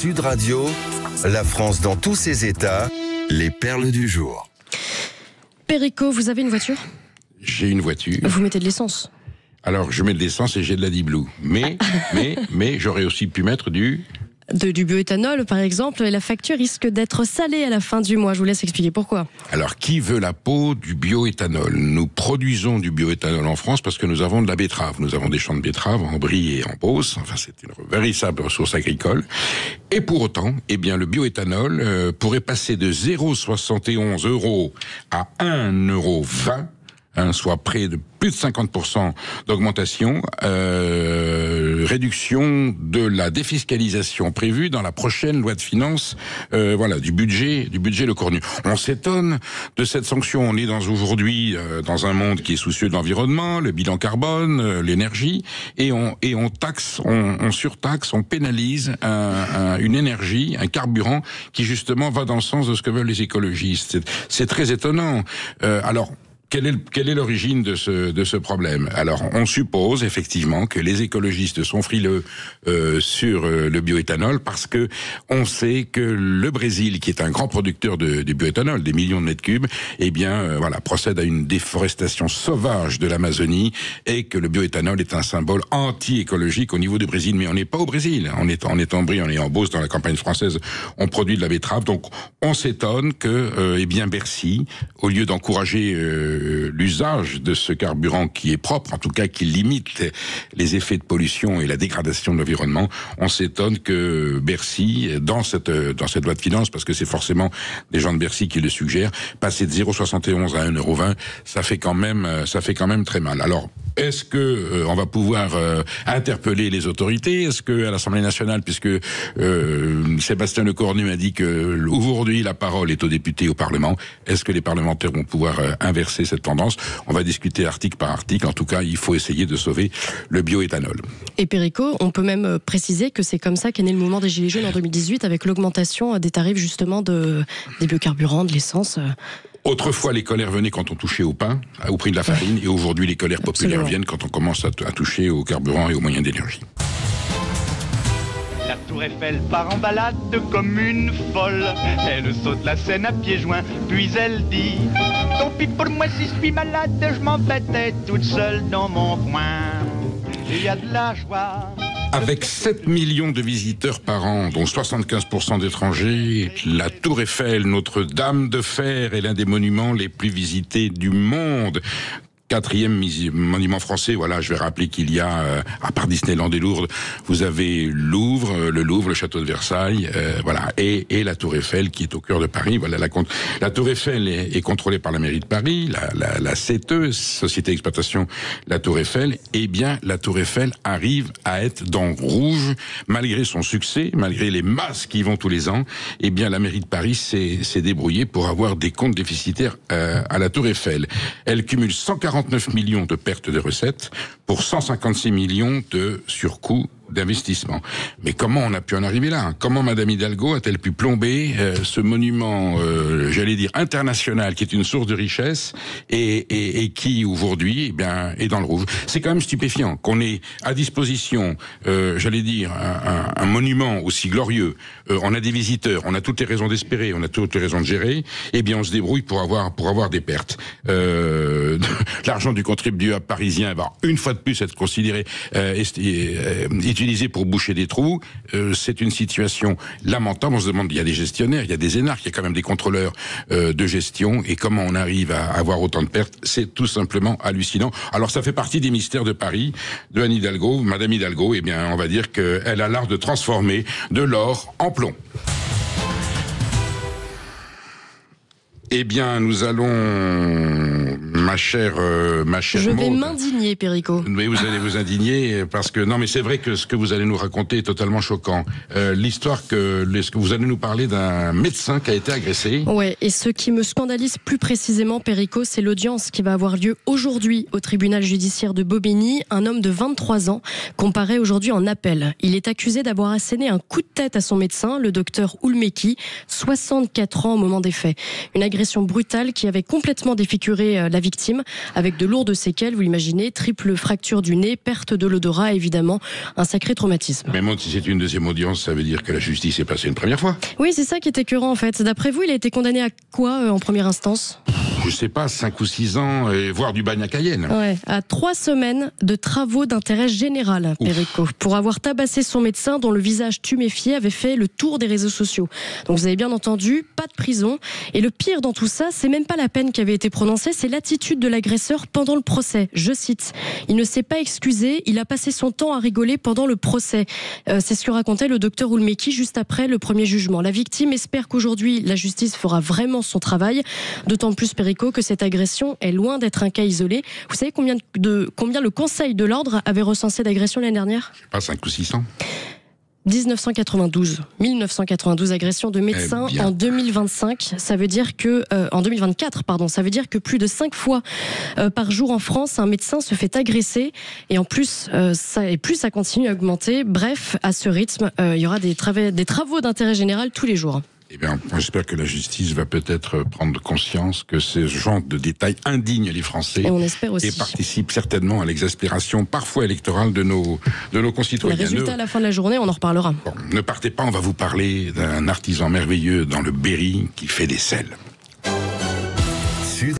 Sud Radio, la France dans tous ses états, les perles du jour. Perico, vous avez une voiture ? J'ai une voiture. Vous mettez de l'essence ? Alors, je mets de l'essence et j'ai de la D-Blue. Mais j'aurais aussi pu mettre du bioéthanol, par exemple, et la facture risque d'être salée à la fin du mois. Je vous laisse expliquer pourquoi. Alors, qui veut la peau du bioéthanol ? Nous produisons du bioéthanol en France parce que nous avons de la betterave. Nous avons des champs de betterave en Brie et en Beauce. Enfin, c'est une véritable ressource agricole. Et pour autant, eh bien, le bioéthanol pourrait passer de 0,71 € à 1,20 €. Soit près de plus de 50% d'augmentation, réduction de la défiscalisation prévue dans la prochaine loi de finances, du budget le cornu. On s'étonne de cette sanction. On est aujourd'hui dans un monde qui est soucieux de l'environnement, le bilan carbone, l'énergie, et on taxe, on surtaxe, on pénalise une énergie, un carburant qui justement va dans le sens de ce que veulent les écologistes. C'est très étonnant. Quelle est l'origine de ce problème ? Alors, on suppose effectivement que les écologistes sont frileux sur le bioéthanol parce que on sait que le Brésil, qui est un grand producteur de bioéthanol, des millions de mètres cubes, procède à une déforestation sauvage de l'Amazonie et que le bioéthanol est un symbole anti-écologique au niveau du Brésil. Mais on n'est pas au Brésil, on est en Brie, on est en Beauce, dans la campagne française, on produit de la betterave. Donc, on s'étonne que Bercy, au lieu d'encourager l'usage de ce carburant qui est propre, en tout cas qui limite les effets de pollution et la dégradation de l'environnement, on s'étonne que Bercy, dans cette loi de finances, parce que c'est forcément des gens de Bercy qui le suggèrent, passer de 0,71 à 1,20 €, ça fait quand même très mal. Alors, est-ce que on va pouvoir interpeller les autorités ? Est-ce que à l'Assemblée nationale, puisque Sébastien Lecornu a dit que aujourd'hui la parole est aux députés au Parlement, est-ce que les parlementaires vont pouvoir inverser cette tendance ? On va discuter article par article. En tout cas, il faut essayer de sauver le bioéthanol. Et Perico, on peut même préciser que c'est comme ça qu'est né le mouvement des Gilets jaunes en 2018, avec l'augmentation des tarifs justement des biocarburants, de l'essence. Autrefois, les colères venaient quand on touchait au pain, au prix de la farine, et aujourd'hui, les colères populaires viennent quand on commence à toucher au carburant et aux moyens d'énergie. La tour Eiffel part en balade comme une folle. Elle saute la Seine à pieds joints, puis elle dit: tant pis pour moi si je suis malade, je m'embêtais toute seule dans mon coin. Il y a de la joie. Avec 7 millions de visiteurs par an, dont 75% d'étrangers, la Tour Eiffel, Notre-Dame de Fer, est l'un des monuments les plus visités du monde. 4e monument français, voilà, je vais rappeler qu'il y a, à part Disneyland et Lourdes, vous avez le Louvre, le château de Versailles, et la Tour Eiffel qui est au cœur de Paris. Voilà, la Tour Eiffel est contrôlée par la mairie de Paris, la CTE, Société d'exploitation la Tour Eiffel. Eh bien, la Tour Eiffel arrive à être dans le rouge, malgré son succès, malgré les masses qui y vont tous les ans. Eh bien, la mairie de Paris s'est débrouillée pour avoir des comptes déficitaires à la Tour Eiffel. Elle cumule 149 millions de pertes de recettes pour 156 millions de surcoûts d'investissement. Mais comment on a pu en arriver là ? Comment Madame Hidalgo a-t-elle pu plomber ce monument, international, qui est une source de richesse et qui aujourd'hui, est dans le rouge. C'est quand même stupéfiant qu'on ait à disposition, un monument aussi glorieux. On a des visiteurs, on a toutes les raisons d'espérer, on a toutes les raisons de gérer. Eh bien, on se débrouille pour avoir des pertes. L'argent du contribuable parisien va une fois de plus être considéré utilisé pour boucher des trous. C'est une situation lamentable. On se demande, il y a des gestionnaires, il y a des énarques, il y a quand même des contrôleurs de gestion, et comment on arrive à avoir autant de pertes, c'est tout simplement hallucinant. Alors ça fait partie des mystères de Paris, de Anne Hidalgo. Madame Hidalgo, on va dire qu'elle a l'art de transformer de l'or en plomb. Eh bien, nous allons, ma chère Je vais Maud, m'indigner, Perico. Mais vous allez vous indigner parce que non, mais c'est vrai que ce que vous allez nous raconter est totalement choquant. L'histoire que vous allez nous parler d'un médecin qui a été agressé. Ouais, et ce qui me scandalise plus précisément, Perico, c'est l'audience qui va avoir lieu aujourd'hui au tribunal judiciaire de Bobigny. Un homme de 23 ans comparaît aujourd'hui en appel. Il est accusé d'avoir asséné un coup de tête à son médecin, le docteur Oulmeki, 64 ans au moment des faits. Une agression brutale qui avait complètement défiguré la victime victime, avec de lourdes séquelles, vous l'imaginez, triple fracture du nez, perte de l'odorat, évidemment, un sacré traumatisme. Mais même si c'est une deuxième audience, ça veut dire que la justice est passée une première fois. Oui, c'est ça qui est écœurant en fait. D'après vous, il a été condamné à quoi en première instance ? Je sais pas, 5 ou 6 ans, et voire du bagne à Cayenne. Ouais, à 3 semaines de travaux d'intérêt général, Perico, pour avoir tabassé son médecin dont le visage tuméfié avait fait le tour des réseaux sociaux. Donc vous avez bien entendu, pas de prison. Et le pire dans tout ça, c'est même pas la peine qui avait été prononcée, c'est l'attitude de l'agresseur pendant le procès. Je cite, il ne s'est pas excusé, il a passé son temps à rigoler pendant le procès. C'est ce que racontait le docteur Oulmeki juste après le premier jugement. La victime espère qu'aujourd'hui, la justice fera vraiment son travail, d'autant plus, Perico, que cette agression est loin d'être un cas isolé. Vous savez combien le Conseil de l'Ordre avait recensé d'agressions l'année dernière ? Je sais pas, 5 ou 600 1992 agressions de médecins en 2025. Ça veut dire que en 2024, ça veut dire que plus de 5 fois par jour en France, un médecin se fait agresser. Et en plus, ça continue à augmenter. Bref, à ce rythme, il y aura des travaux d'intérêt général tous les jours. Eh bien, j'espère que la justice va peut-être prendre conscience que ce genre de détails indignent les Français. Et on espère aussi. Et participe certainement à l'exaspération parfois électorale de nos concitoyens. Le résultat à la fin de la journée, on en reparlera. Bon, ne partez pas, on va vous parler d'un artisan merveilleux dans le Berry qui fait des sels.